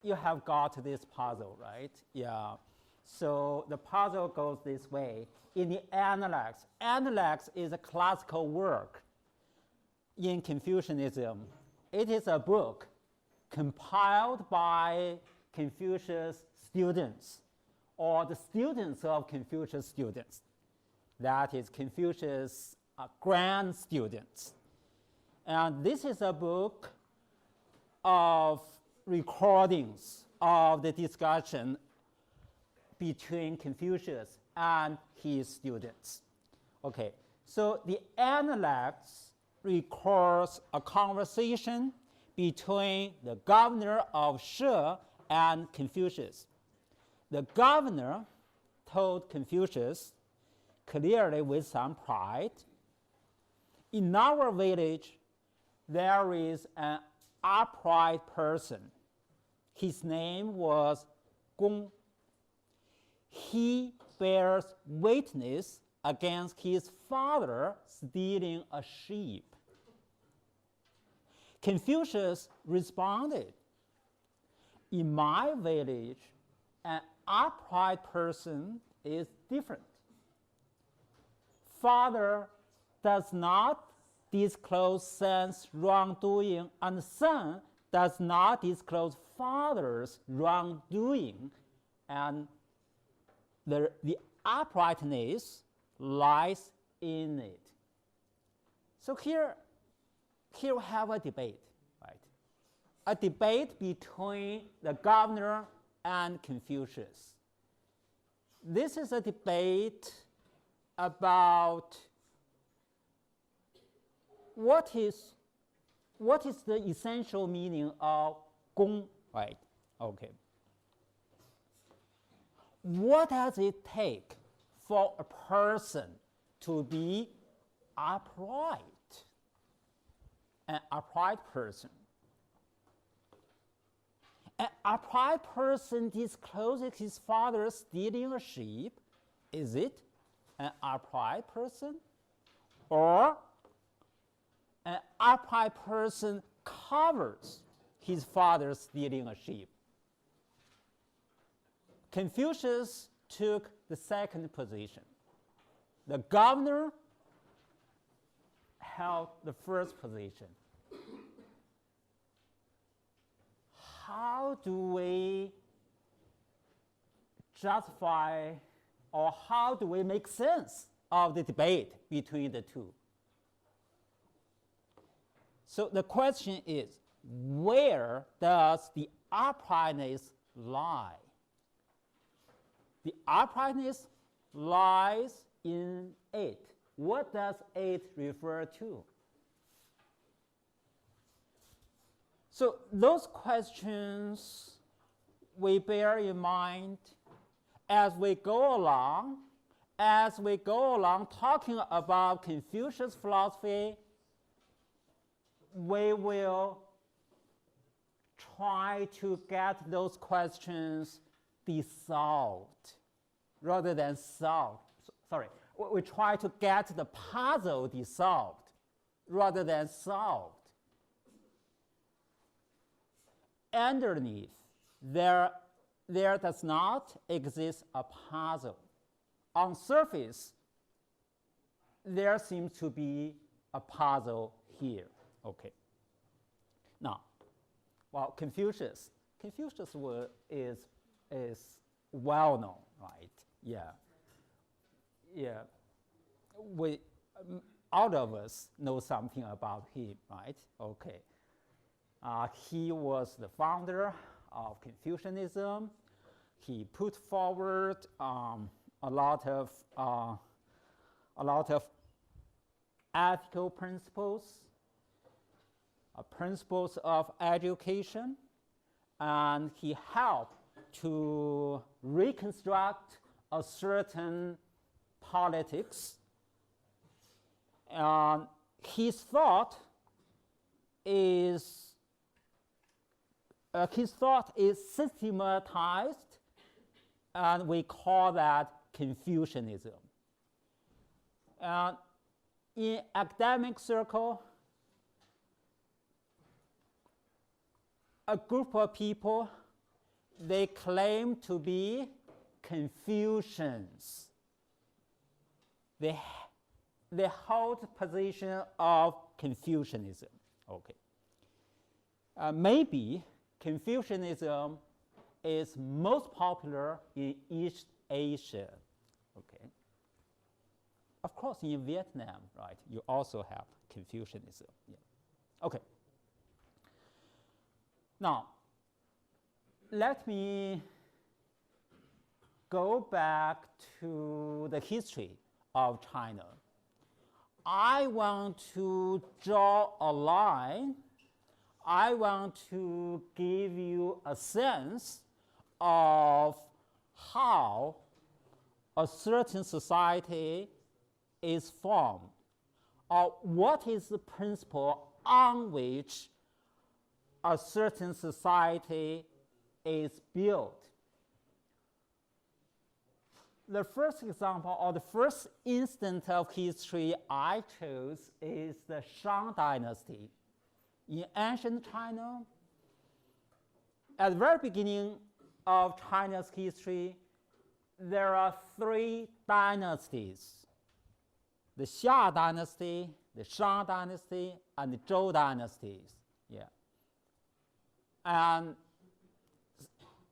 you have got this puzzle, right? Yeah. So the puzzle goes this way. In the Analects, Analects is a classical work in Confucianism. It is a book compiled by Confucius students or the students of Confucius students. That is Confucius grand students. And this is a book of recordings of the discussion between Confucius and his students. Okay, so the Analects records a conversation between the governor of She and Confucius. The governor told Confucius, clearly with some pride, in our village, there is an upright person. His name was Gong. He bears witness against his father stealing a sheep. Confucius responded, in my village, an upright person is different. Father does not disclose son's wrongdoing, and son does not disclose father's wrongdoing, and the uprightness lies in it. So here we have a debate, right? A debate between the governor and Confucius. This is a debate about what is the essential meaning of gong, right? Okay. What does it take for a person to be upright? An upright person. An upright person discloses his father stealing a sheep. Is it an upright person? Or an upright person covers his father stealing a sheep? Confucius took the second position. The governor held the first position. How do we justify, or how do we make sense of the debate between the two? So the question is, where does the uprightness lie? The uprightness lies in it. What does it refer to? So those questions we bear in mind as we go along talking about Confucius philosophy. We will try to get those questions dissolved rather than solved. Sorry, we try to get the puzzle dissolved rather than solved. Underneath, there does not exist a puzzle. On surface, there seems to be a puzzle here. Okay. Now, well, Confucius is well known, right? Yeah. We all of us know something about him, right? Okay. He was the founder of Confucianism. He put forward a lot of ethical principles, principles of education, and he helped to reconstruct a certain politics. And his thought is systematized, and we call that Confucianism. And in academic circle, a group of people they claim to be Confucians. They hold position of Confucianism. Okay. Maybe Confucianism is most popular in East Asia. Okay. Of course, in Vietnam, right, you also have Confucianism. Yeah. Okay. Now, let me go back to the history of China. I want to draw a line. I want to give you a sense of how a certain society is formed, or what is the principle on which a certain society is built. The first example, or the first instance of history I chose is the Shang dynasty. In ancient China, at the very beginning of China's history, there are 3 dynasties: the Xia dynasty, the Shang dynasty, and the Zhou dynasties. Yeah. And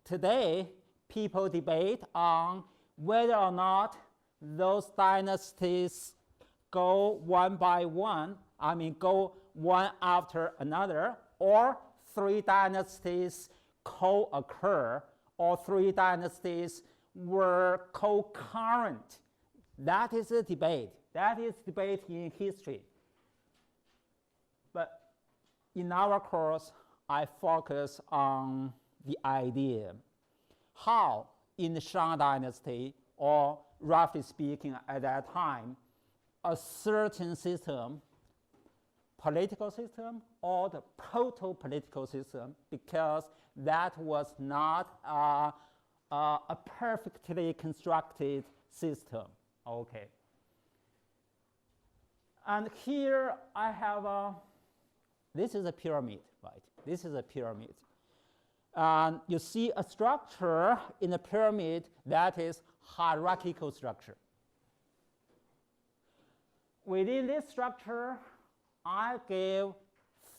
today, people debate on whether or not those dynasties go one by one, go one after another, or 3 dynasties co-occur, or 3 dynasties were concurrent. That is a debate. That is debate in history. But in our course, I focus on the idea how in the Shang dynasty, or roughly speaking at that time, a certain system, political system, or the proto-political system, because that was not a perfectly constructed system. Okay. And here I have this is a pyramid, right? This is a pyramid. And you see a structure in a pyramid that is hierarchical structure. Within this structure, I gave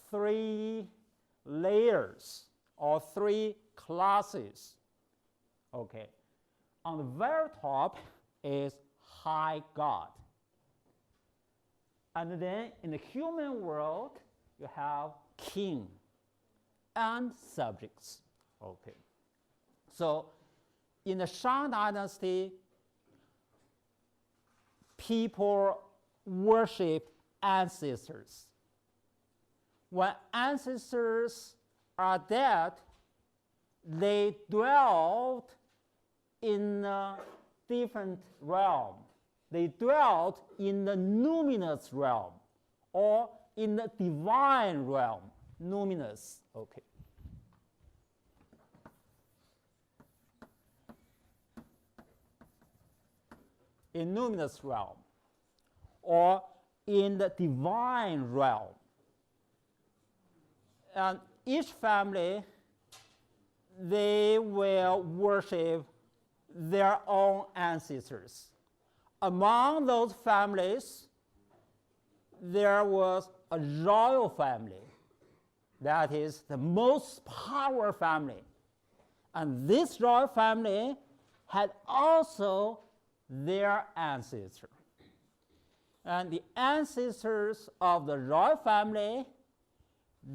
3 layers or 3 classes. Okay. On the very top is high God. And then in the human world, you have king and subjects. Okay. So in the Shang dynasty, people worship ancestors. When ancestors are dead, they dwelt in a different realm. They dwelt in the numinous realm, or in the divine realm. Numinous. Okay. In numinous realm, or in the divine realm. And each family, they will worship their own ancestors. Among those families, there was a royal family. That is the most powerful family. And this royal family had also their ancestor. And the ancestors of the royal family,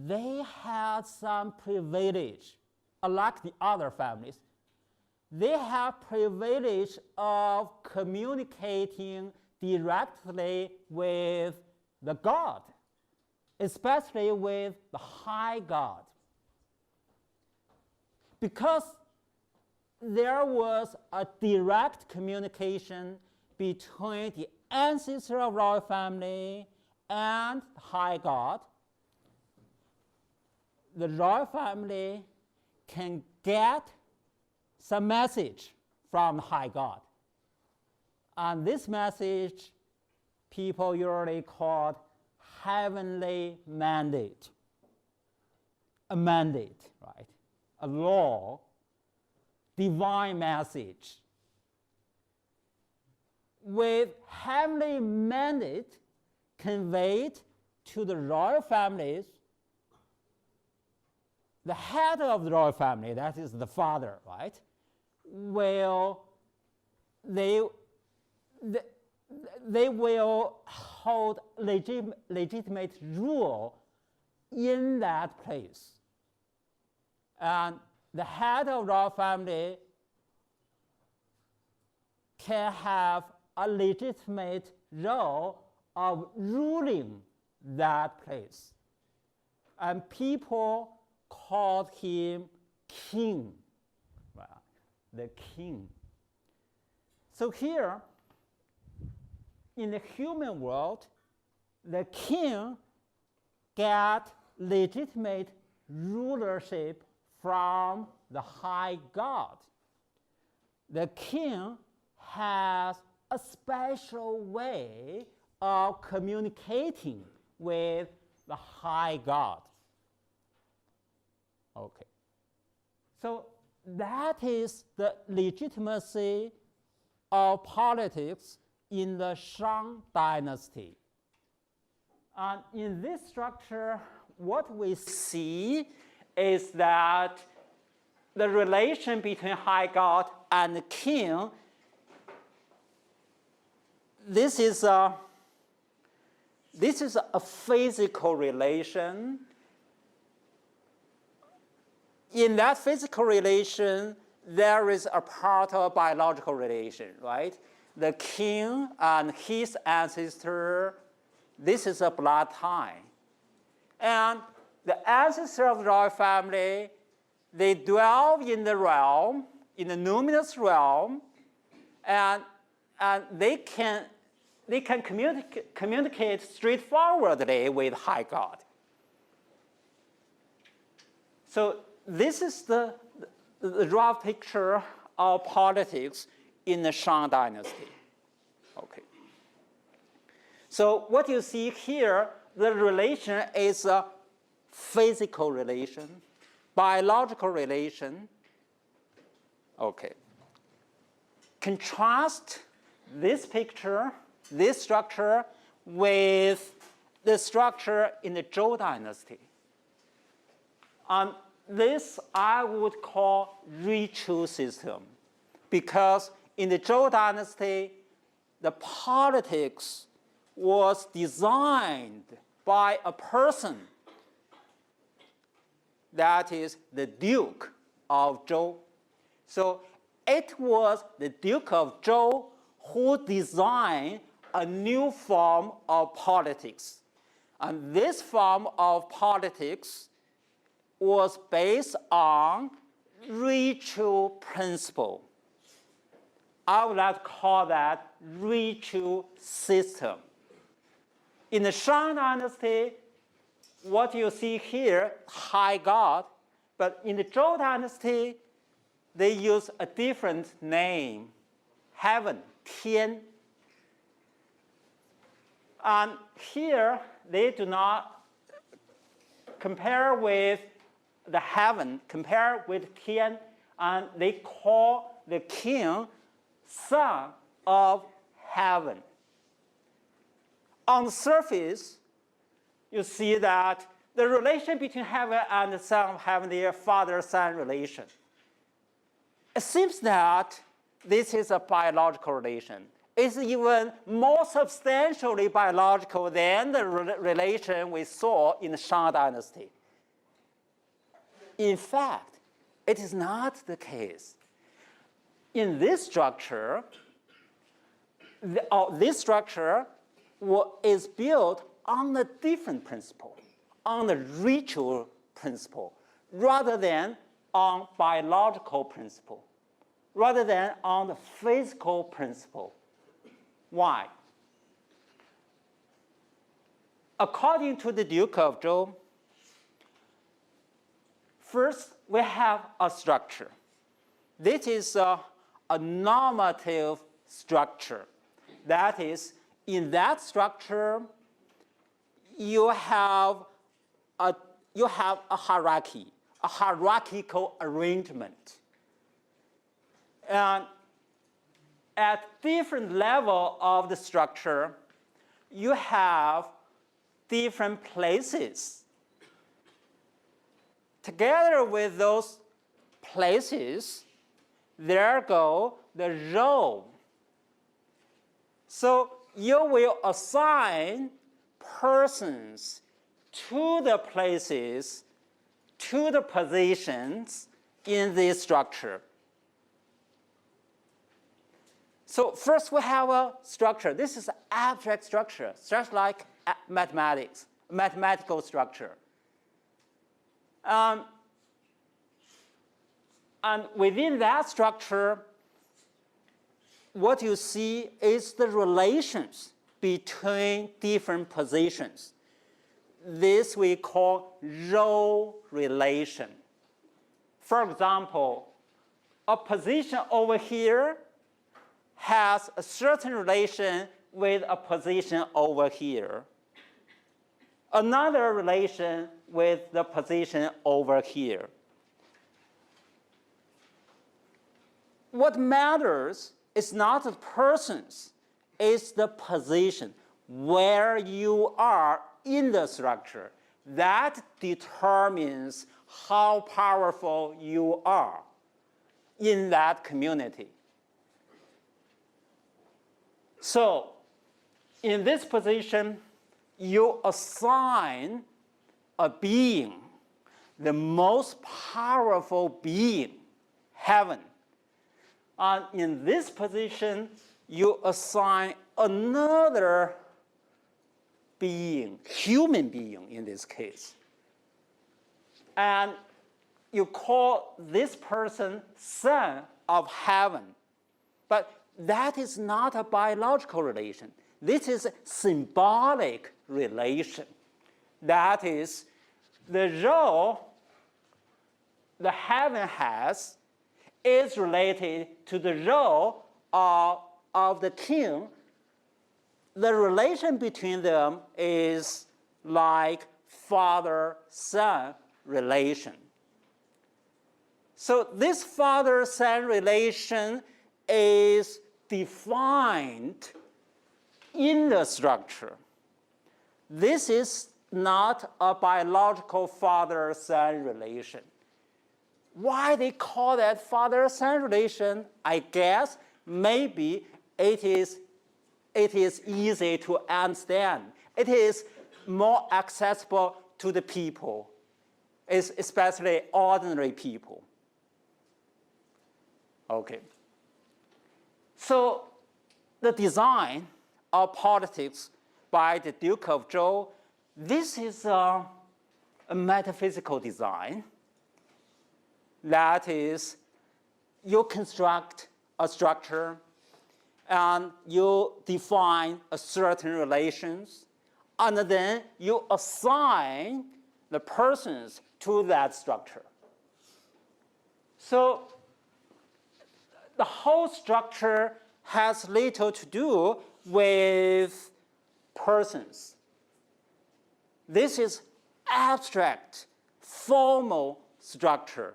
they had some privilege, unlike the other families. They have privilege of communicating directly with the God, especially with the high God. Because there was a direct communication between the ancestor of royal family and the high God, the royal family can get some message from the high God. And this message people usually call heavenly mandate. A mandate, right? A law divine message with heavenly mandate conveyed to the royal families. The head of the royal family, that is the father, right, they will hold legitimate rule in that place. And the head of the royal family can have a legitimate role of ruling that place. And people called him king, well, the king. So here, in the human world, the king got legitimate rulership from the high God. The king has a special way of communicating with the high God. Okay. So that is the legitimacy of politics in the Shang dynasty. And in this structure, what we see is that the relation between high God and the king, this is a physical relation. In that physical relation, there is a part of biological relation, right? The king and his ancestor, this is a blood tie. And the ancestor of the royal family, they dwell in the realm, in the numinous realm, and they can communicate straightforwardly with high God. So this is the rough picture of politics in the Shang dynasty. Okay. So what you see here, the relation is a physical relation, biological relation. Okay. Contrast this picture, this structure, with the structure in the Zhou dynasty. This I would call ritual system, because in the Zhou dynasty, the politics was designed by a person, that is the Duke of Zhou. So it was the Duke of Zhou who designed a new form of politics. And this form of politics was based on ritual principle. I would like to call that ritual system. In the Shang dynasty, what you see here, high God, but in the Zhou dynasty, they use a different name, heaven, Tian. And here, they do not compare with the heaven, compare with Tian, and they call the king son of heaven. On the surface, you see that the relation between heaven and the son of heaven, the father-son relation. It seems that this is a biological relation. It's even more substantially biological than the relation we saw in the Shang dynasty. In fact, it is not the case. In this structure, this structure is built on a different principle, on a ritual principle, rather than on biological principle, rather than on the physical principle. Why? According to the Duke of Zhou, first, we have a structure. This is a normative structure. That is, in that structure, you have a hierarchy, a hierarchical arrangement. And at different level of the structure, you have different places. Together with those places, there go the role. So you will assign persons to the places, to the positions in this structure. So first we have a structure. This is an abstract structure, just like mathematics, mathematical structure. And within that structure, what you see is the relations between different positions. This we call role relation. For example, a position over here has a certain relation with a position over here. Another relation with the position over here. What matters is not the persons, it's the position, where you are in the structure. That determines how powerful you are in that community. So, in this position, you assign a being, the most powerful being, heaven. And in this position, you assign another being, human being in this case. And you call this person son of heaven. But that is not a biological relation. This is a symbolic relation. That is, the role the heaven has is related to the role of the king. The relation between them is like father-son relation. So this father-son relation is defined in the structure. This is not a biological father-son relation. Why they call that father-son relation, I guess maybe it is easy to understand. It is more accessible to the people, especially ordinary people. Okay. So the design of politics by the Duke of Zhou, this is a metaphysical design. That is, you construct a structure and you define a certain relations, and then you assign the persons to that structure. So the whole structure has little to do with persons. This is abstract, formal structure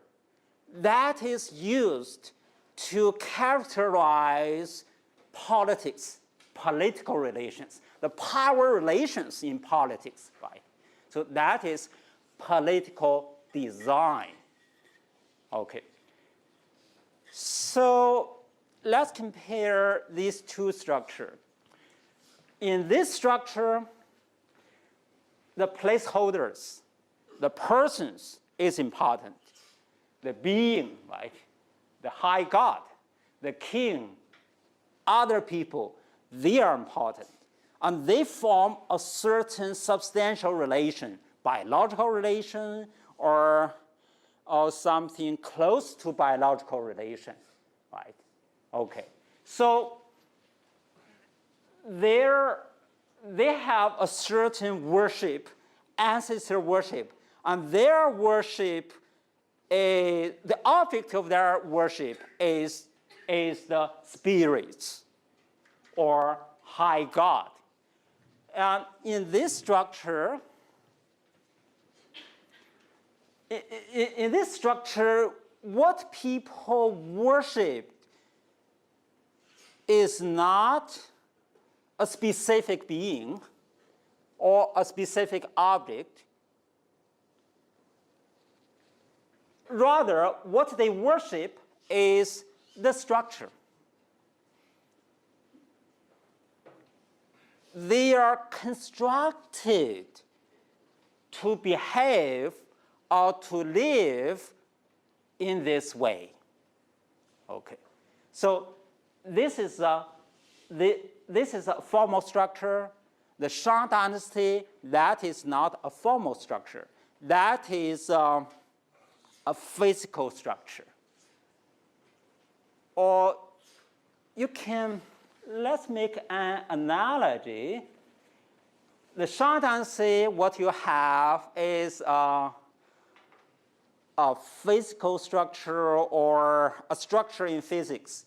that is used to characterize politics, political relations, the power relations in politics, right? So that is political design. Okay. So let's compare these two structures. In this structure, the placeholders, the persons is important. The being, right? The high God, the king, other people, they are important. And they form a certain substantial relation, biological relation or something close to biological relation, right? Okay. So they have a certain worship, ancestor worship, and their worship, the object of their worship is the spirits or high God. And in this structure, what people worship is not a specific being or a specific object. Rather, what they worship is the structure. They are constructed to behave or to live in this way. Okay, so this is a formal structure. The Shang dynasty, that is not a formal structure. That is a physical structure. Or you can, let's make an analogy. The Shang dynasty, what you have is a physical structure or a structure in physics.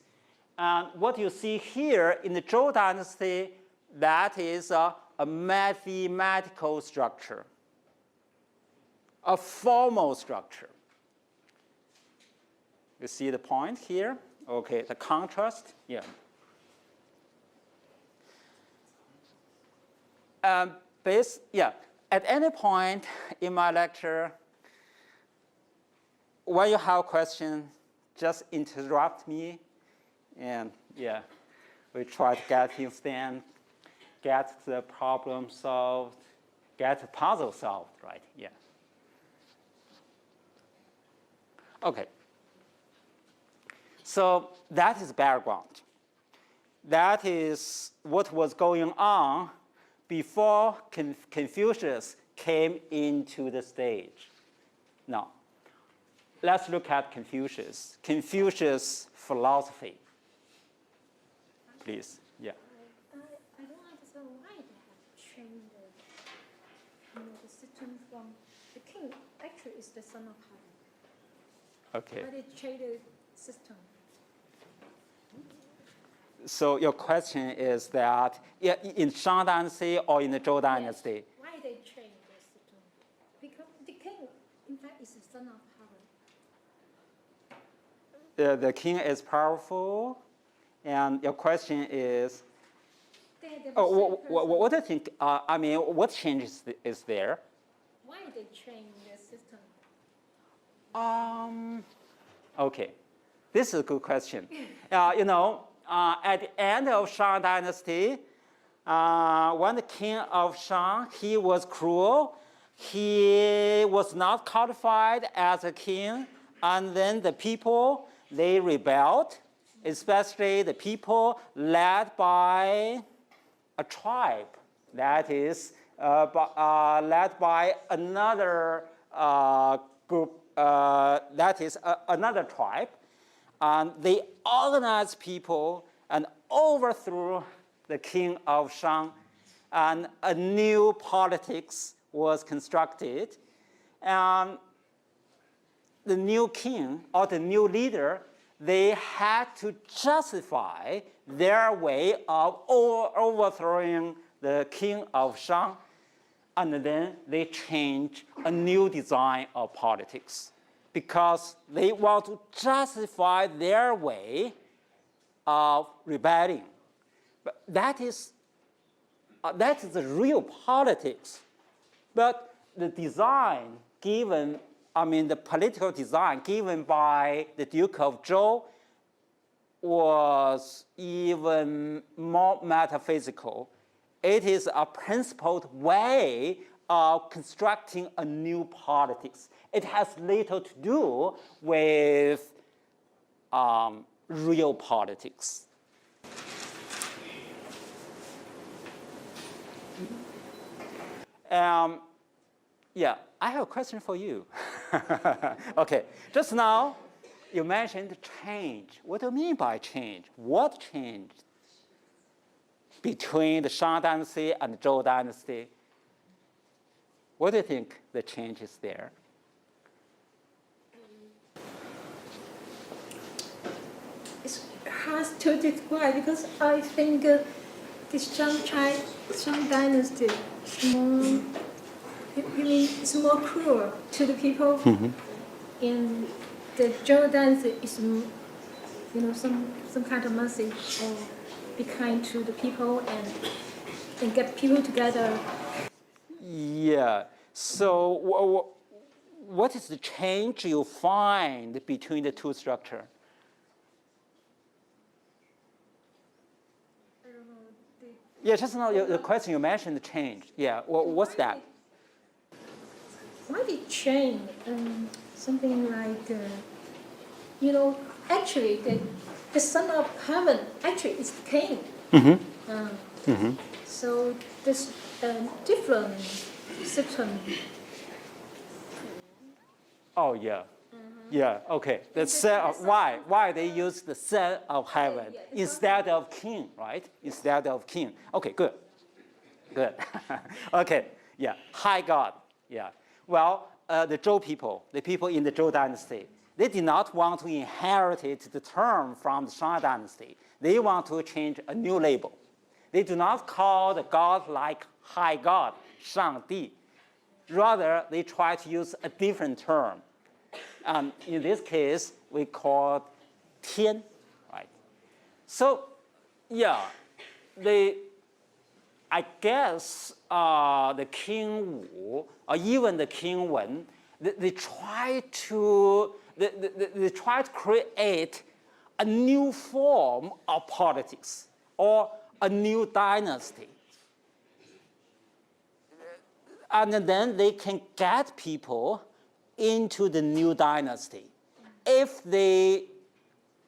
And what you see here in the Zhou dynasty, that is a mathematical structure, a formal structure. You see the point here? Okay, the contrast, yeah. At any point in my lecture, when you have a question, just interrupt me, and yeah, we try to get things done, get the problem solved, get the puzzle solved, right? Yeah. Okay. So that is background. That is what was going on before Confucius came into the stage. Now, let's look at Confucius. Confucius' philosophy. Please, yeah. I don't understand why they have changed the system from the king actually is the son of heaven. Okay. Why they changed the system? So your question is that in Shang dynasty or in the Zhou dynasty? Yes. Why they change the system? Because the king, in fact, is the son of heaven. The king is powerful, and your question is, what do you think? I mean, what changes is there? Why they change the system? Okay, this is a good question. At the end of Shang dynasty, when the king of Shang, he was cruel. He was not qualified as a king, and then the people, they rebelled, especially the people led by a tribe, that is led by another group, that is another tribe. And they organized people and overthrew the king of Shang, and a new politics was constructed. And the new king or the new leader, they had to justify their way of overthrowing the king of Shang, and then they changed a new design of politics because they want to justify their way of rebelling. But that is the real politics. But the design given, the political design given by the Duke of Zhou was even more metaphysical. It is a principled way of constructing a new politics. It has little to do with real politics. I have a question for you. Okay, just now you mentioned change. What do you mean by change? What changed between the Shang dynasty and the Zhou dynasty? What do you think the change is there? It's hard to describe because I think the Shang dynasty is more, it's more cruel to the people. Mm-hmm. In the Zhou dynasty is, some kind of message or be kind to the people and get people together. Yeah. So what is the change you find between the two structures? I don't know. Yeah, just now the question you mentioned changed. Yeah, what's that? Why did change? Something like, actually the Son of Heaven actually is the King. So this different system. Oh yeah. Yeah, okay. The Son of, why they use the Son of Heaven instead of King, right? Instead of King. Okay, good. Good. Okay, yeah. High God. Yeah. Well, the Zhou people, the people in the Zhou dynasty, they did not want to inherit the term from the Shang dynasty. They want to change a new label. They do not call the God like High God, Shang Di. Rather, they try to use a different term. In this case, we call it Tian, right? So, yeah, I guess the King Wu or even the King Wen, they try to create a new form of politics or a new dynasty. And then they can get people into the new dynasty. If they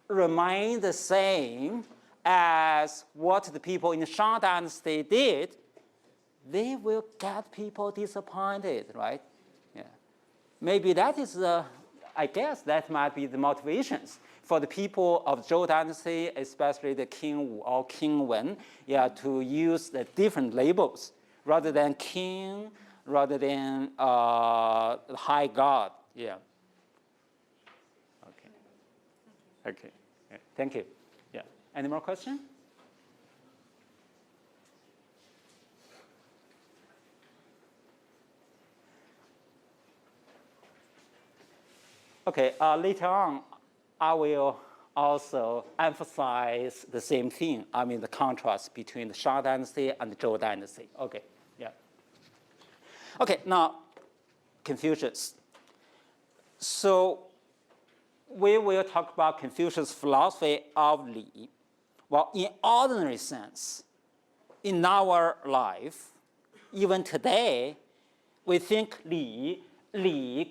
remain the same as what the people in the Shang dynasty did, they will get people disappointed, right? Yeah. Maybe that is, I guess that might be the motivations for the people of Zhou dynasty, especially the King Wu or King Wen, yeah, to use the different labels rather than king, rather than high God. Yeah. Okay. Okay. Yeah. Thank you. Yeah. Any more questions? Okay. Later on, I will also emphasize the same thing. I mean, the contrast between the Shang dynasty and the Zhou dynasty. Okay. Yeah. Okay, now, Confucius. So we will talk about Confucius' philosophy of Li. Well, in ordinary sense, in our life, even today, we think Li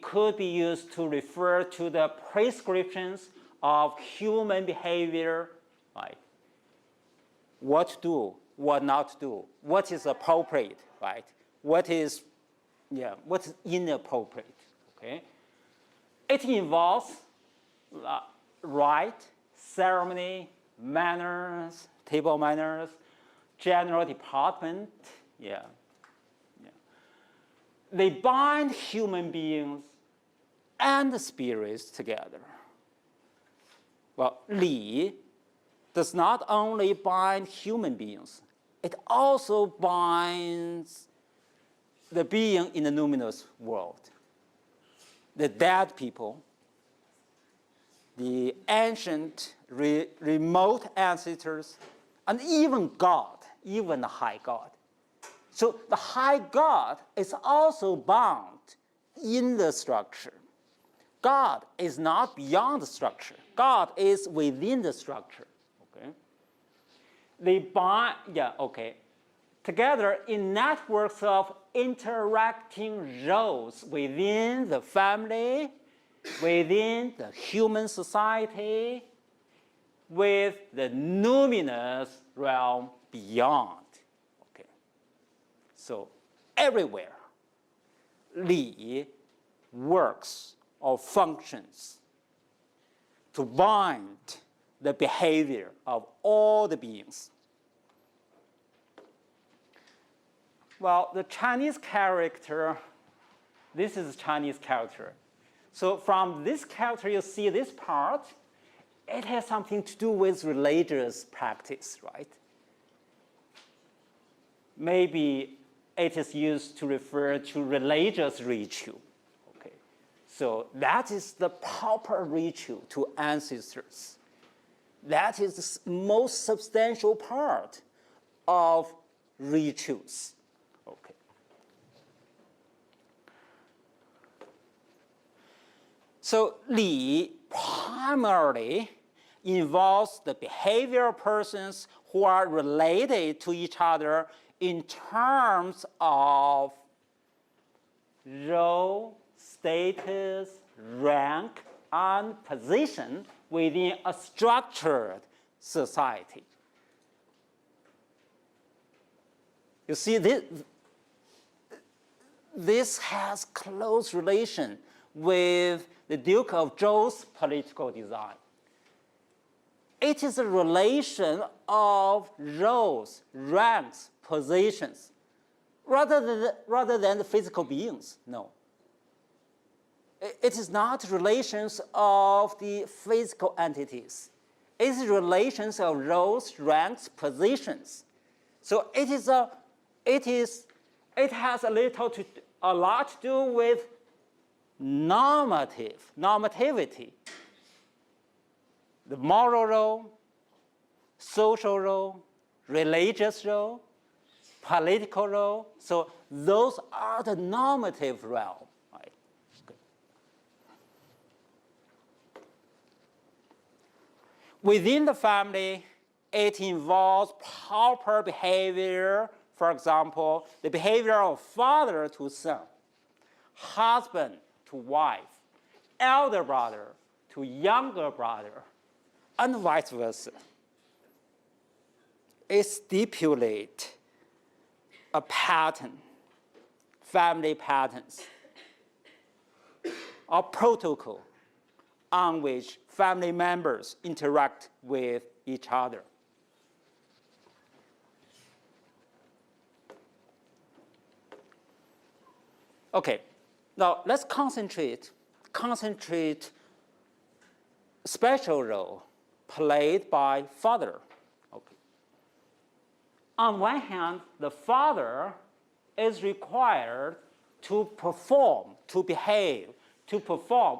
could be used to refer to the prescriptions of human behavior, right? What to do, what not to do, what is appropriate, right? What's inappropriate, okay? It involves rite, ceremony, manners, table manners, general department, yeah. They bind human beings and the spirits together. Well, Li does not only bind human beings, it also binds the being in the numinous world, the dead people, the ancient, remote ancestors, and even God, even the high God. So the high God is also bound in the structure. God is not beyond the structure. God is within the structure. Okay. They bind, yeah, okay. Together in networks of interacting roles within the family, within the human society, with the numinous realm beyond. Okay. So everywhere, Li works or functions to bind the behavior of all the beings. Well, the Chinese character, this is Chinese character. So from this character, you see this part, it has something to do with religious practice, right? Maybe it is used to refer to religious ritual. So that is the proper ritual to ancestors. That is the most substantial part of rituals. Okay. So Li primarily involves the behavior of persons who are related to each other in terms of role, status, rank, and position within a structured society. You see, this has close relation with the Duke of Zhou's political design. It is a relation of roles, ranks, positions, rather than the physical beings, no. It is not relations of the physical entities. It is relations of roles, ranks, positions. So it has a lot to do with normativity. The moral role, social role, religious role, political role. So those are the normative realm. Right? Within the family, it involves proper behavior. For example, the behavior of father to son, husband to wife, elder brother to younger brother, and vice versa. It stipulates a pattern, family patterns, a protocol on which family members interact with each other. Okay, now let's concentrate special role played by father. Okay. On one hand, the father is required to perform, to behave, to perform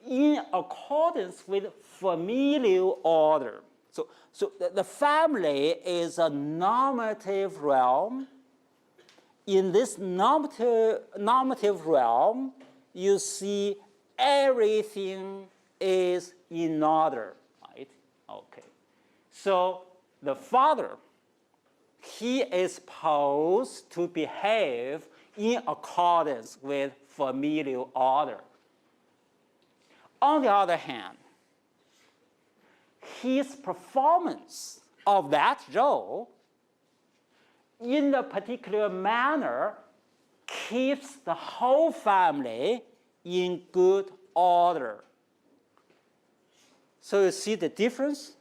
in accordance with familial order. So the family is a normative realm. In this normative realm, you see everything is in order, right? Okay. So the father, he is supposed to behave in accordance with familial order. On the other hand, his performance of that role in a particular manner keeps the whole family in good order. So you see the difference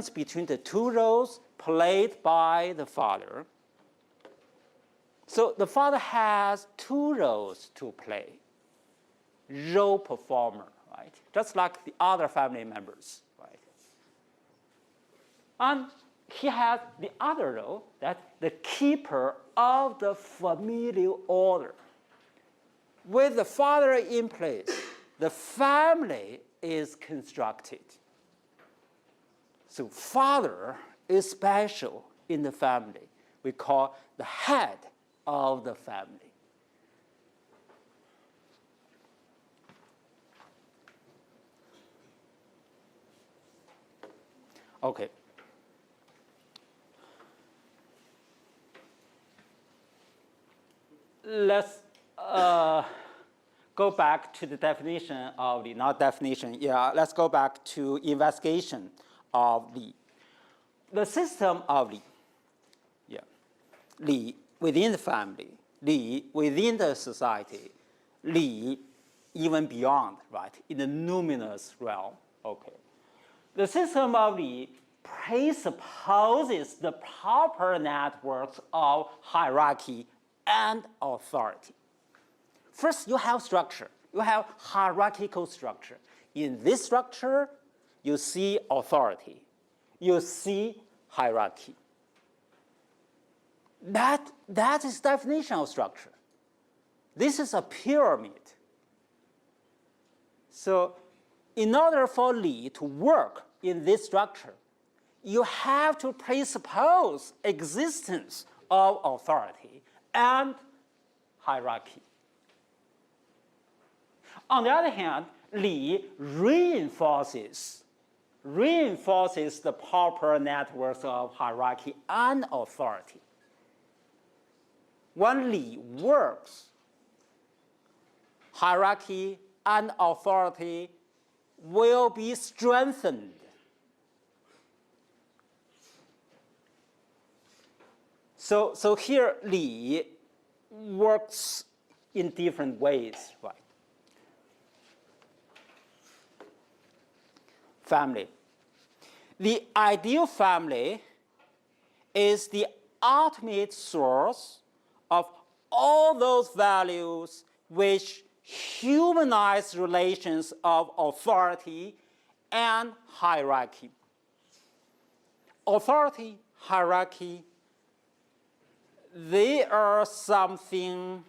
between the two roles played by the father. So the father has two roles to play. Role performer, right? Just like the other family members, right? And he has the other role, that the keeper of the familial order. With the father in place, the family is constructed. So father is special in the family. We call the head of the family. Okay. Let's go back to the definition of Li, not definition, yeah, let's go back to investigation of Li. The system of Li, yeah, Li within the family, Li within the society, Li even beyond, right, in the numinous realm, okay. The system of Li presupposes the proper networks of hierarchy and authority. First, you have structure. You have hierarchical structure. In this structure, you see authority. You see hierarchy. That is definition of structure. This is a pyramid. So in order for Li to work in this structure, you have to presuppose existence of authority and hierarchy. On the other hand, Li reinforces the proper networks of hierarchy and authority. When Li works, hierarchy and authority will be strengthened. So here Li works in different ways, right? Family. The ideal family is the ultimate source of all those values which humanize relations of authority and hierarchy. Authority, hierarchy, they are something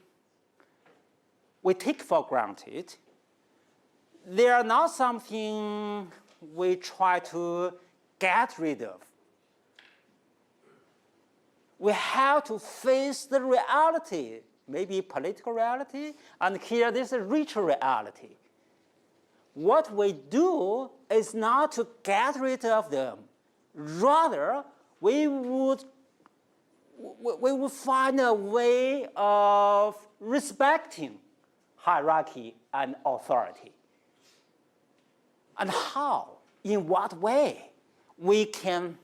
we take for granted. They are not something we try to get rid of. We have to face the reality, maybe political reality, and here this is ritual reality. What we do is not to get rid of them. Rather, we would find a way of respecting hierarchy and authority. And how, in what way, we can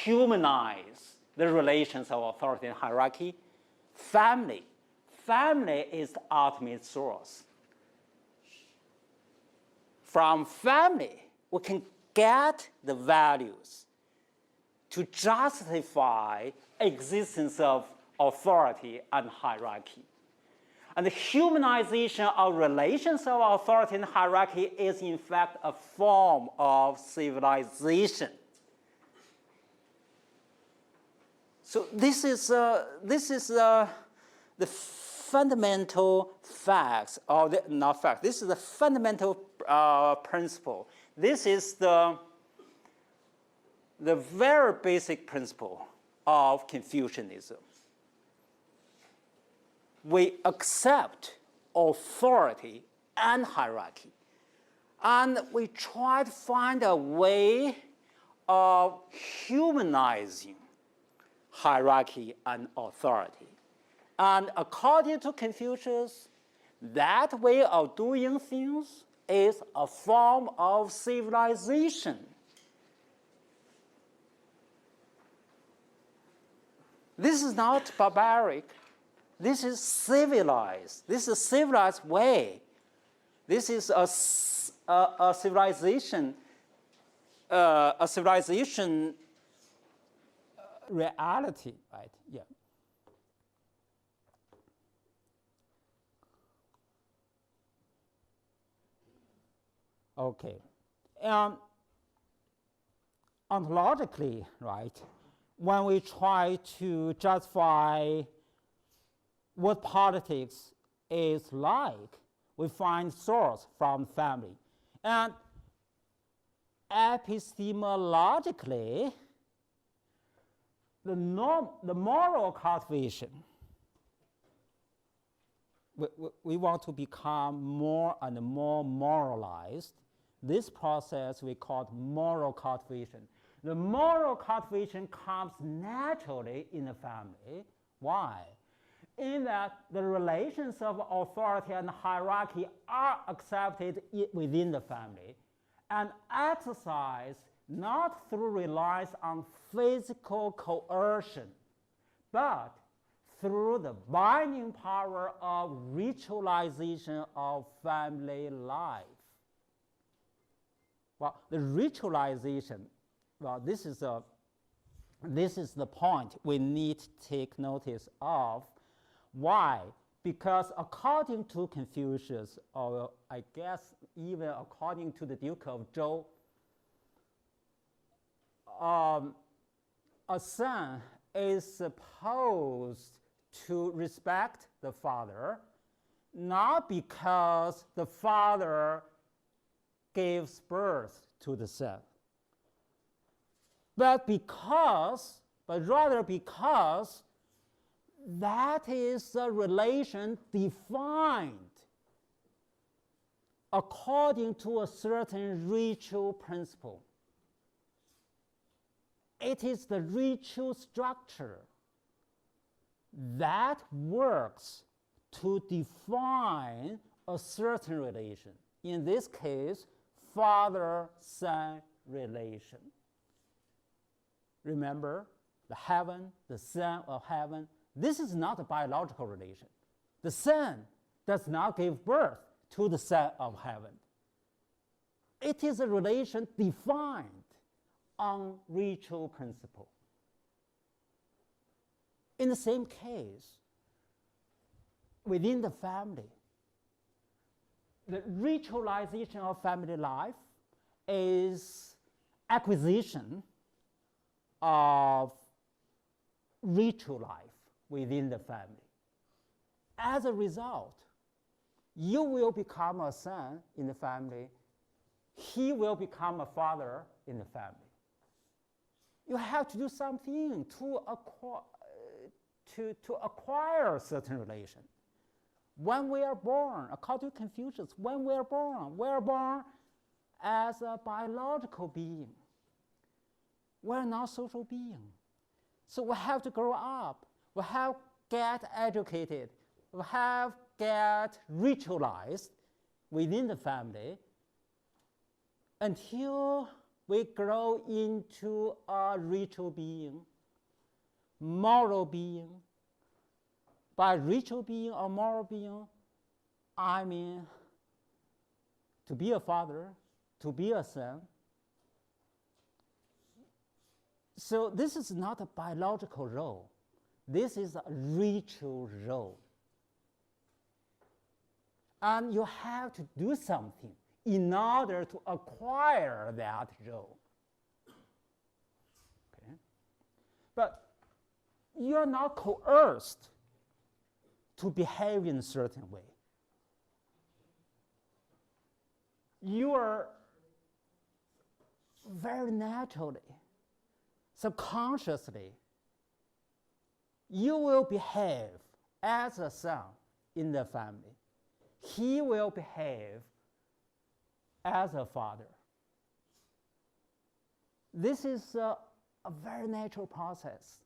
humanize the relations of authority and hierarchy? Family. Family is the ultimate source. From family, we can get the values to justify existence of authority and hierarchy. And the humanization of relations of authority and hierarchy is in fact a form of civilization. So this is the fundamental facts, or not fact. This is the fundamental principle. This is the very basic principle of Confucianism. We accept authority and hierarchy, and we try to find a way of humanizing hierarchy and authority. And according to Confucius, that way of doing things is a form of civilization. This is not barbaric. This is civilized. This is a civilized way. This is a civilization reality, right? Yeah. Okay. Ontologically, right, when we try to justify what politics is like, we find source from family. And epistemologically, the moral cultivation, we want to become more and more moralized. This process we call moral cultivation. The moral cultivation comes naturally in the family. Why? In that the relations of authority and hierarchy are accepted within the family and exercised not through reliance on physical coercion, but through the binding power of ritualization of family life. Well, the ritualization, well, this is the point we need to take notice of. Why? Because according to Confucius, or I guess even according to the Duke of Zhou, a son is supposed to respect the father, not because the father gives birth to the son. But rather because that is a relation defined according to a certain ritual principle. It is the ritual structure that works to define a certain relation. In this case, father-son relation. Remember, the heaven, the son of heaven, this is not a biological relation. The son does not give birth to the son of heaven. It is a relation defined on ritual principle. In the same case, within the family, the ritualization of family life is acquisition of ritual life within the family. As a result, you will become a son in the family. He will become a father in the family. You have to do something to acquire a certain relation. When we are born, according to Confucius, when we are born as a biological being. We're not social beings. So we have to grow up. We have to get educated. We have to get ritualized within the family until we grow into a ritual being, moral being. By ritual being or moral being, I mean to be a father, to be a son. So this is not a biological role. This is a ritual role. And you have to do something in order to acquire that role. Okay? But you're not coerced to behave in a certain way. You are very naturally, subconsciously, you will behave as a son in the family. He will behave as a father. This is a very natural process.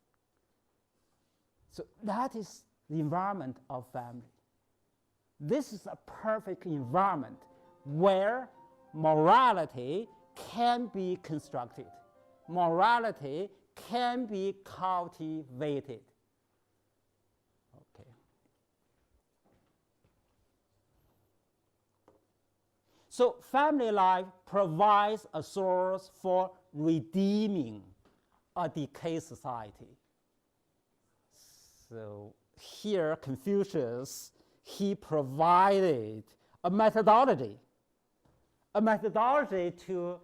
So that is the environment of family. This is a perfect environment where morality can be constructed. Morality can be cultivated. Okay. So family life provides a source for redeeming a decayed society. So here Confucius, he provided a methodology to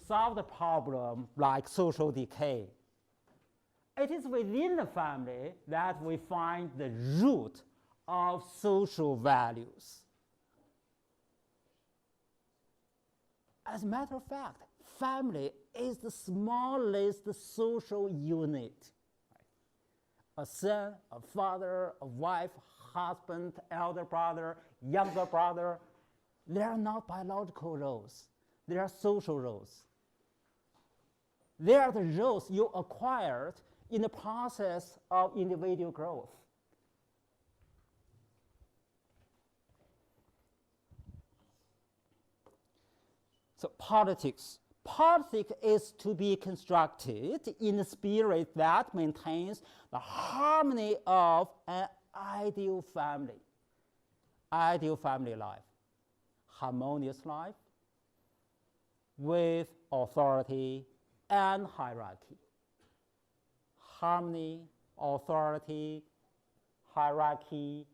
solve the problem like social decay. It is within the family that we find the root of social values. As a matter of fact, family is the smallest social unit. A son, a father, a wife, husband, elder brother, younger brother, they are not biological roles. They are social roles. They are the roles you acquired in the process of individual growth. So politics. Politics is to be constructed in a spirit that maintains the harmony of an ideal family life, harmonious life with authority and hierarchy. Harmony, authority, hierarchy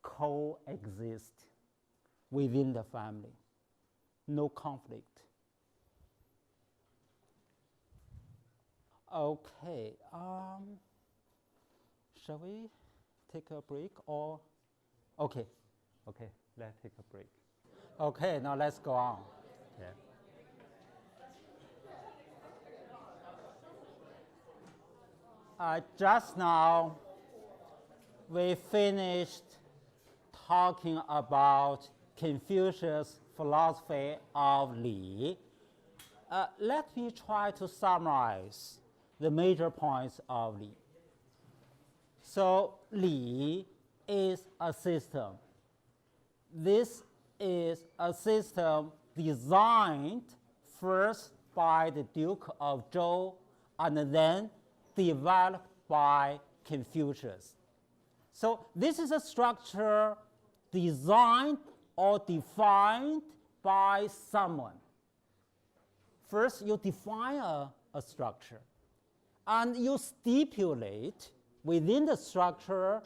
coexist within the family. No conflict. Okay, shall we take a break or? Okay, let's take a break. Okay, now let's go on. Yeah. Just now, we finished talking about Confucius' philosophy of Li. Let me try to summarize the major points of Li. So, Li is a system. This is a system designed first by the Duke of Zhou and then developed by Confucius. So this is a structure designed or defined by someone. First, you define a structure, and you stipulate within the structure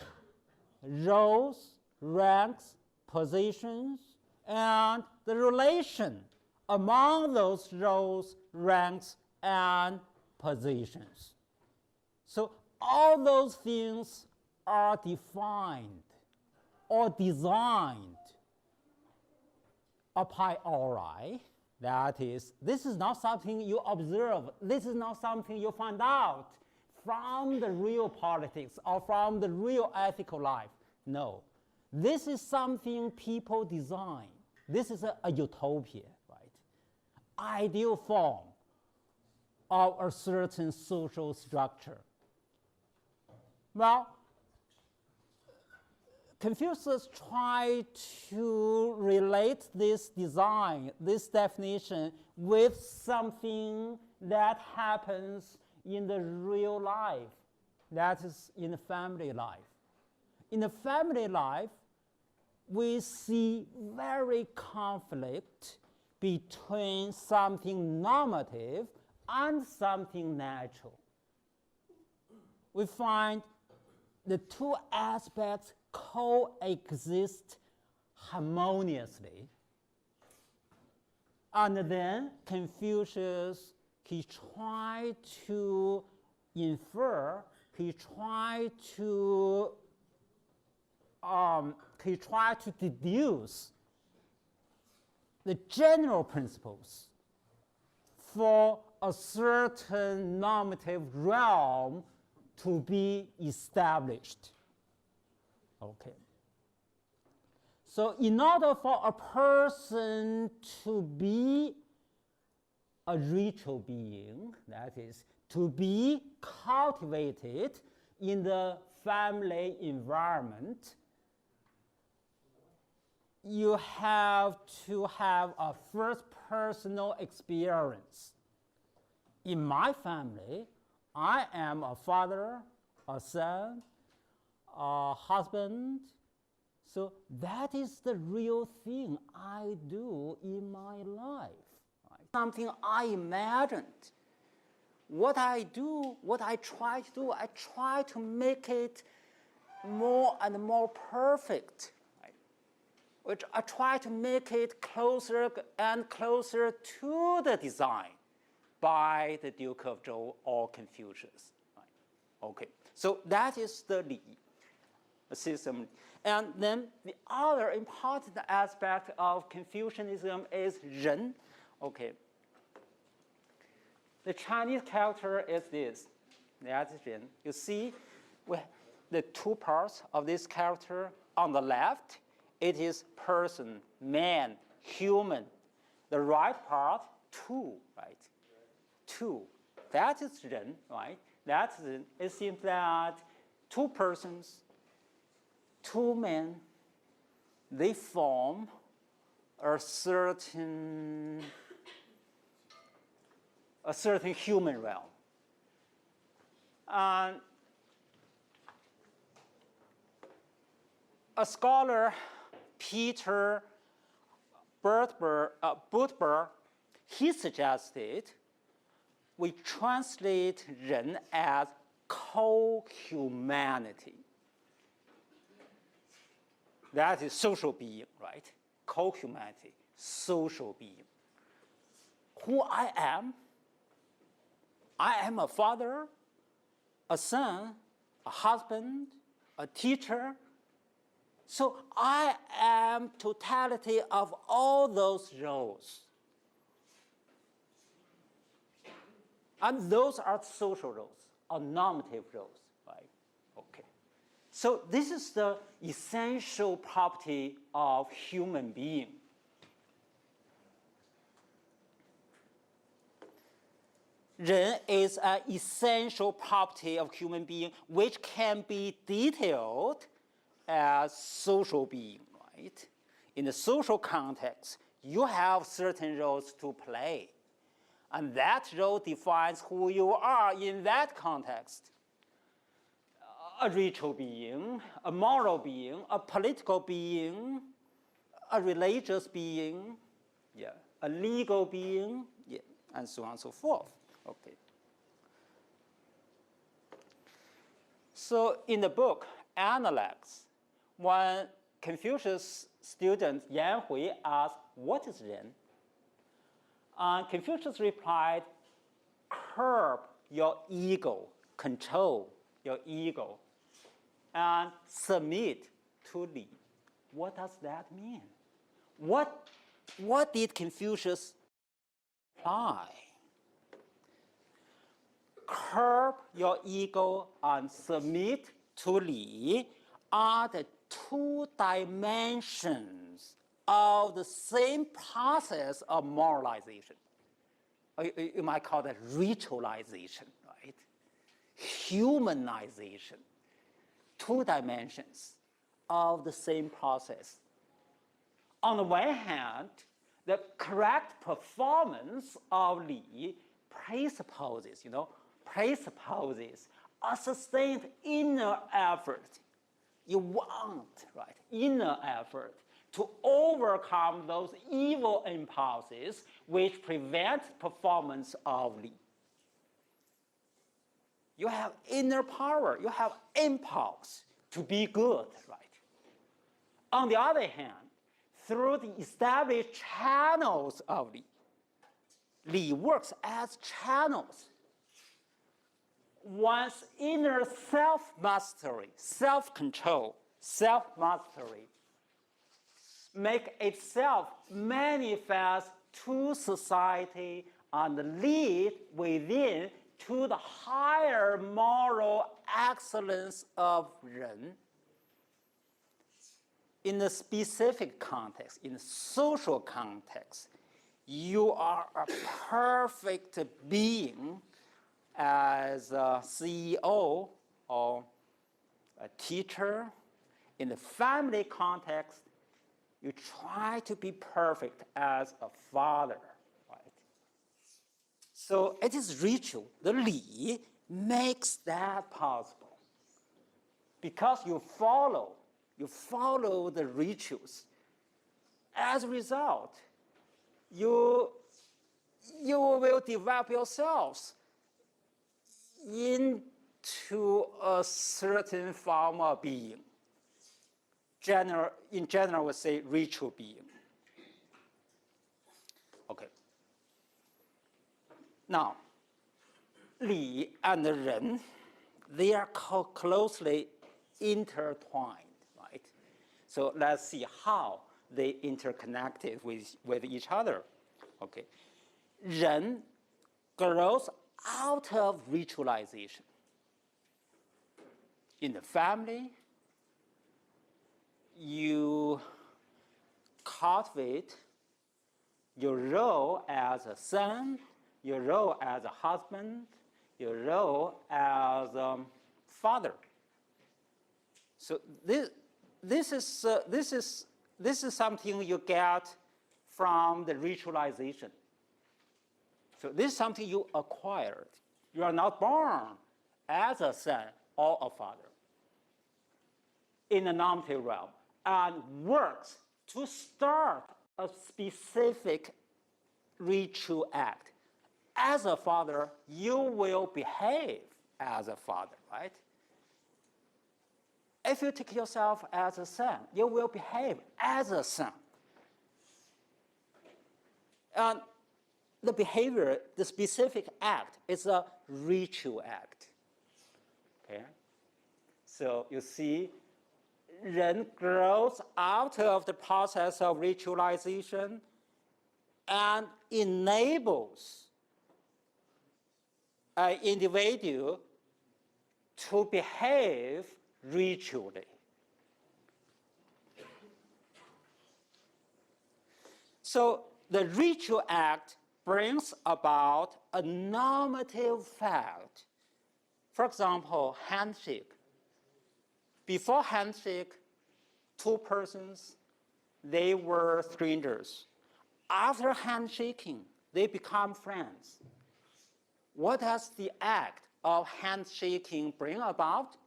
roles, ranks, positions, and the relation among those roles, ranks, and positions. So all those things are defined or designed a priori. That is, this is not something you observe. This is not something you find out from the real politics or from the real ethical life. No. This is something people design. This is a utopia, right? Ideal form of a certain social structure. Well, Confucius tried to relate this design, this definition, with something that happens in the real life, that is in the family life. In the family life, we see very conflict between something normative and something natural. We find the two aspects coexist harmoniously. And then Confucius, he tried to infer, he tried to deduce the general principles for a certain normative realm to be established. Okay. So in order for a person to be a ritual being, that is, to be cultivated in the family environment, you have to have a first personal experience. In my family, I am a father, a son, a husband. So that is the real thing I do in my life. Right? Something I imagined. What I do, what I try to do, I try to make it more and more perfect. Right? Which I try to make it closer and closer to the design by the Duke of Zhou or Confucius. Right? Okay, so that is the Li system. And then the other important aspect of Confucianism is Ren. Okay. The Chinese character is this. That is Ren. You see the two parts of this character. On the left, it is person, man, human. The right part, two, right? Two. That is Ren, right? That's Ren. It seems that two persons, two men, they form a certain human realm. And a scholar, Peter Budberg, he suggested we translate Ren as co-humanity. That is social being, right? Co-humanity, social being. Who I am a father, a son, a husband, a teacher. So I am totality of all those roles. And those are social roles. or normative roles, right? Okay. So this is the essential property of human being. Ren is an essential property of human being which can be detailed as social being, right? In the social context, you have certain roles to play. And that role defines who you are in that context. A ritual being, a moral being, a political being, a religious being, yeah, a legal being, yeah, and so on and so forth. Okay. So in the book, Analects, when Confucius student Yan Hui asked, what is Ren? Confucius replied, curb your ego, control your ego, and submit to Li. What does that mean? What did Confucius imply? Curb your ego and submit to Li are the two dimensions of the same process of moralization. You might call that ritualization, right? Humanization. Two dimensions of the same process. On the one hand, the correct performance of Li presupposes a sustained inner effort. You want, right, inner effort to overcome those evil impulses which prevent performance of Li. You have inner power, you have impulse to be good, right? On the other hand, through the established channels of Li works as channels. One's inner self-mastery, self-control, self-mastery make itself manifest to society and lead within to the higher moral excellence of Ren. In the specific context, in the social context, you are a perfect being as a CEO or a teacher. In the family context, you try to be perfect as a father, right? So it is ritual. The Li makes that possible because you follow the rituals. As a result, you will develop yourselves into a certain form of being. In general, we say ritual being. Okay. Now, Li and Ren, they are closely intertwined, right? So let's see how they interconnected with each other. Okay. Ren grows out of ritualization. In the family, you cultivate your role as a son, your role as a husband, your role as a father. So this is something you get from the ritualization. So this is something you acquired. You are not born as a son or a father in the normative realm, and works to start a specific ritual act. As a father, you will behave as a father, right? If you take yourself as a son, you will behave as a son. And the behavior, the specific act, is a ritual act. Okay? So you see, Ren grows out of the process of ritualization and enables an individual to behave ritually. So the ritual act brings about a normative fact. For example, handshake. Before handshake, two persons, they were strangers. After handshaking, they become friends. What does the act of handshaking bring about?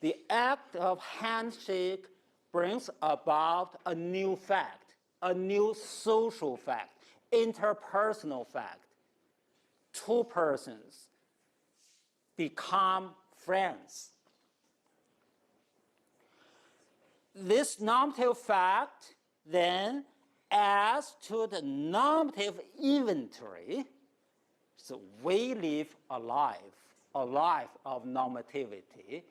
The act of handshake brings about a new fact, a new social fact, interpersonal fact. Two persons become friends. This normative fact then adds to the normative inventory. So we live a life of normativity.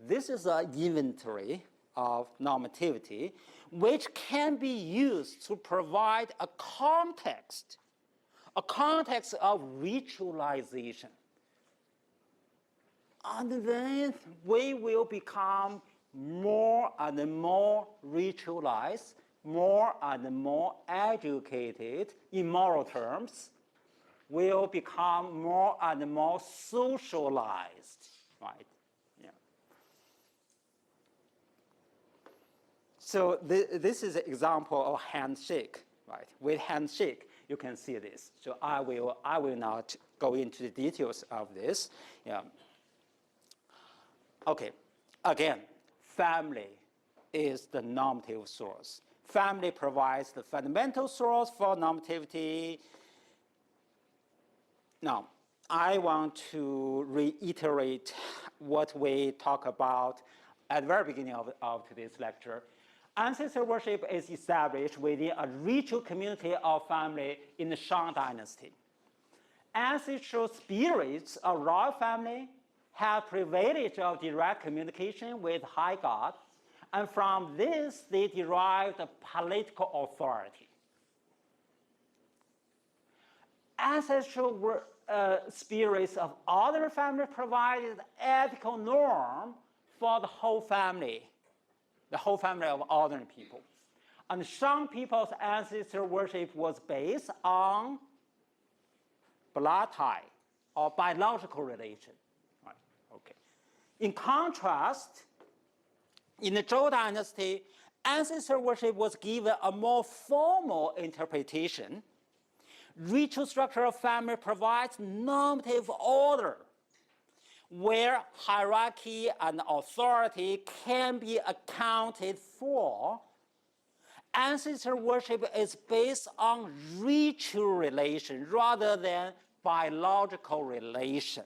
This is an inventory of normativity, which can be used to provide a context of ritualization. And then we will become more and more ritualized, more and more educated in moral terms, will become more and more socialized, right? Yeah. So this is an example of handshake, right? With handshake, you can see this. So I will not go into the details of this. Yeah. Okay, again, family is the normative source. Family provides the fundamental source for normativity. Now, I want to reiterate what we talked about at the very beginning of today's lecture. Ancestor worship is established within a ritual community of family in the Shang dynasty. Ancestral spirits of royal family have privilege of direct communication with high God, and from this they derive the political authority. Ancestral spirits of other families provided the ethical norm for the whole family of ordinary people. And Shang people's ancestor worship was based on blood tie or biological relation. Right? Okay. In contrast, in the Zhou dynasty, ancestor worship was given a more formal interpretation. Ritual structure of family provides normative order, where hierarchy and authority can be accounted for. Ancestor worship is based on ritual relation rather than biological relation.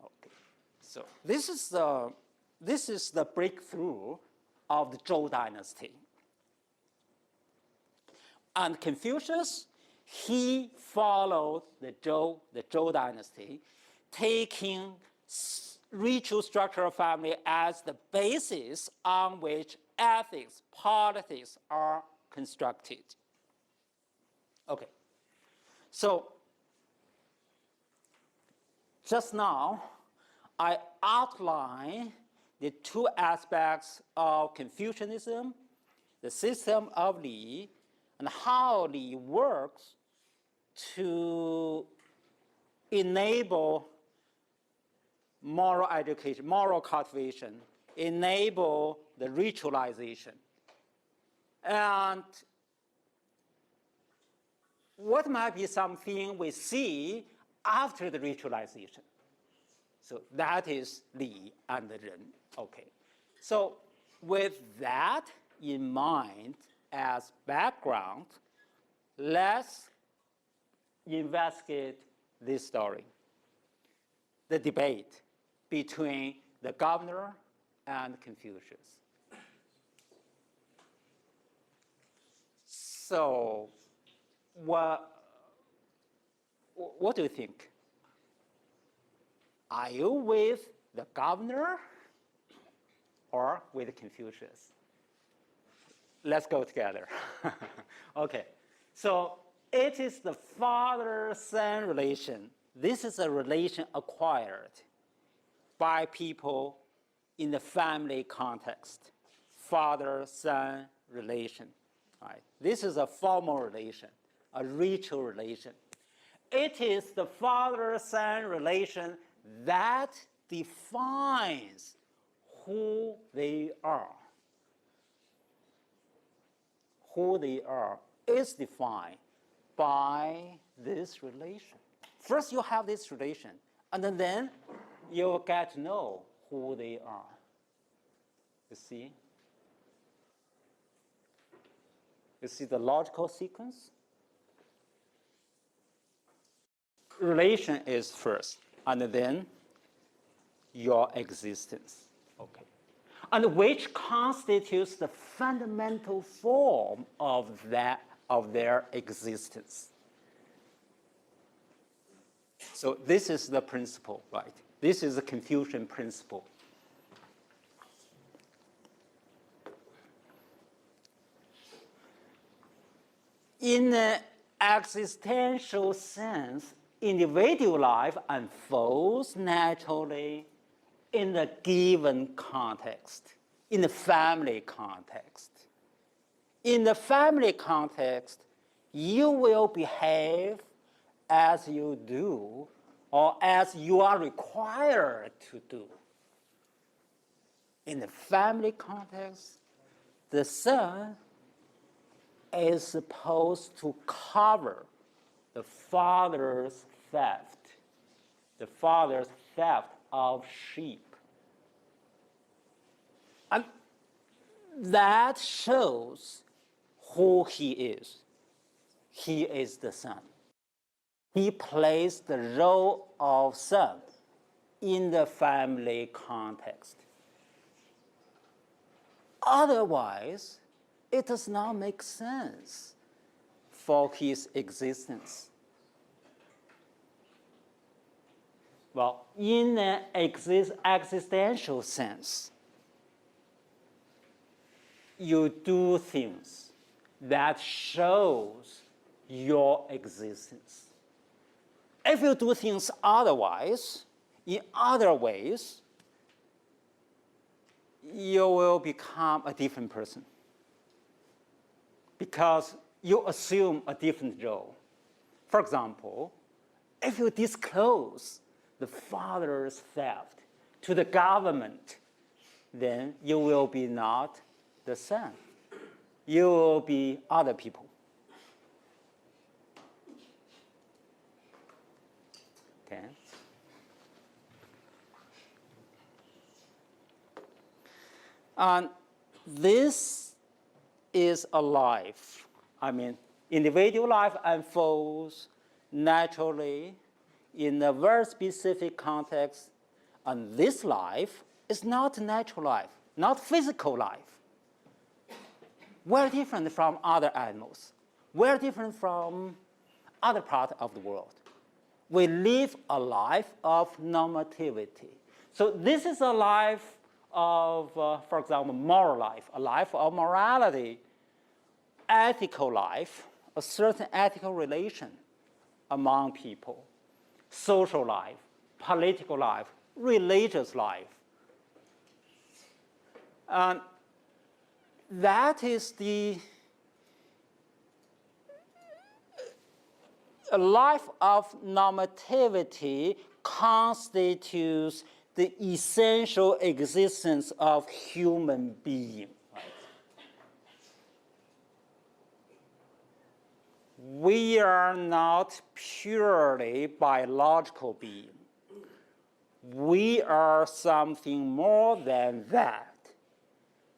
Okay, so this is the breakthrough of the Zhou dynasty. And Confucius, he followed the Zhou dynasty, taking ritual structure of family as the basis on which ethics, politics are constructed. Okay, so just now I outlined the two aspects of Confucianism, the system of Li, and how Li works to enable moral education, moral cultivation, enable the ritualization. And what might be something we see after the ritualization? So that is Li and Ren. Okay. So with that in mind as background, let's investigate this story, the debate between the governor and Confucius. So what do you think? Are you with the governor or with Confucius? Let's go together. Okay, so it is the father-son relation this is a relation acquired by people in the family context, father-son relation. Right? This is a formal relation, a ritual relation. It is the father-son relation that defines who they are. Who they are is defined by this relation. First, you have this relation, and then you get to know who they are. You see? You see the logical sequence? Relation is first, and then your existence. Okay. And which constitutes the fundamental form of their existence. So this is the principle, right? This is the Confucian principle. In an existential sense, individual life unfolds naturally in the given context, in the family context. In the family context, you will behave as you do or as you are required to do. In the family context, the son is supposed to cover the father's theft of sheep. And that shows who he is. He is the son. He plays the role of son in the family context. Otherwise, it does not make sense for his existence. Well, in an existential sense, you do things that shows your existence. If you do things otherwise, in other ways, you will become a different person because you assume a different role. For example, if you disclose the father's theft to the government, then you will be not the son. You will be other people. Okay. And this is a life. I mean, individual life unfolds naturally in a very specific context, and this life is not natural life, not physical life. We're different from other animals. We're different from other parts of the world. We live a life of normativity. So this is a life of, for example, moral life, a life of morality, ethical life, a certain ethical relation among people, social life, political life, religious life. And that is a life of normativity constitutes the essential existence of human being. Right? We are not purely biological beings. We are something more than that.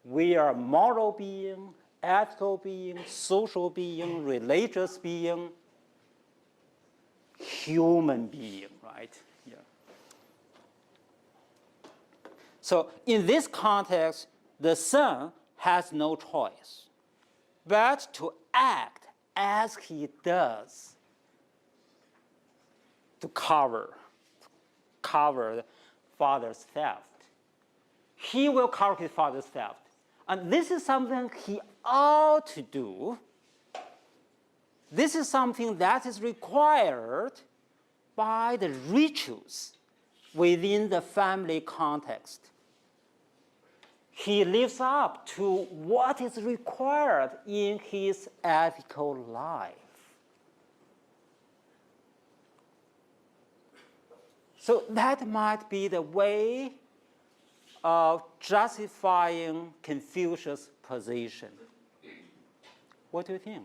We are moral being, ethical being, social being, religious being, human being, right? Yeah. So in this context, the son has no choice but to act as he does to cover the father's theft. He will cover his father's theft. And this is something he ought to do. This is something that is required by the rituals within the family context. He lives up to what is required in his ethical life. So that might be the way of justifying Confucius' position. What do you think?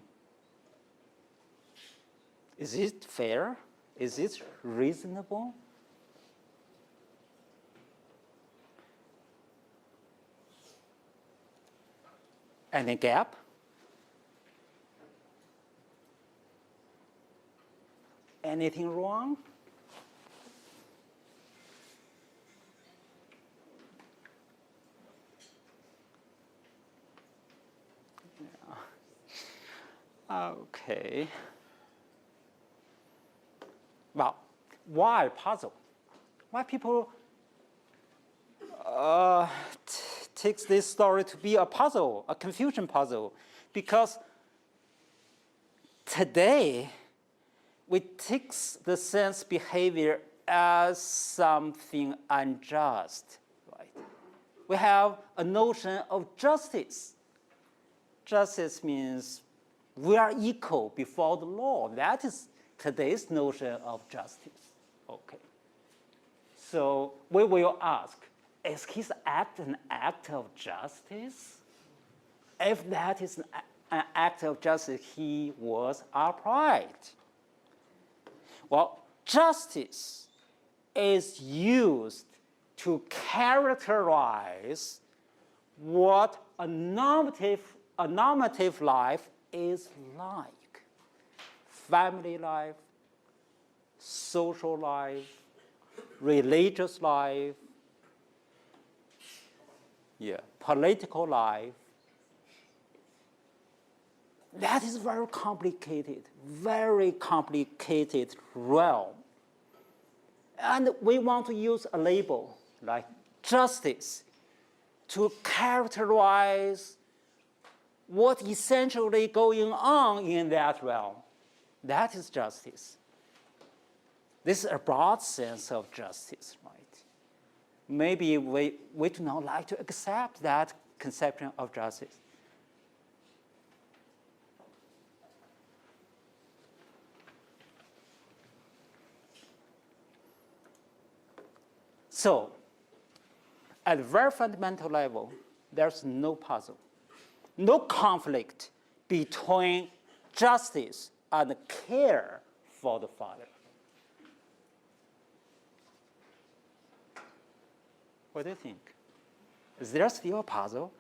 Is it fair? Is it reasonable? Any gap? Anything wrong? Okay. Well, why puzzle? Why people takes this story to be a puzzle, a Confucian puzzle? Because today we take the sense behavior as something unjust, right? We have a notion of justice. Justice means we are equal before the law. That is today's notion of justice. Okay. So we will ask, is his act an act of justice? If that is an act of justice, he was upright. Well, justice is used to characterize what a normative life is like. Family life, social life, religious life, political life. That is very complicated realm. And we want to use a label like justice to characterize what essentially going on in that realm. That is justice. This is a broad sense of justice, right? Maybe we do not like to accept that conception of justice. So, at a very fundamental level, there's no puzzle, no conflict between justice and care for the father. What do you think? Is there still a puzzle?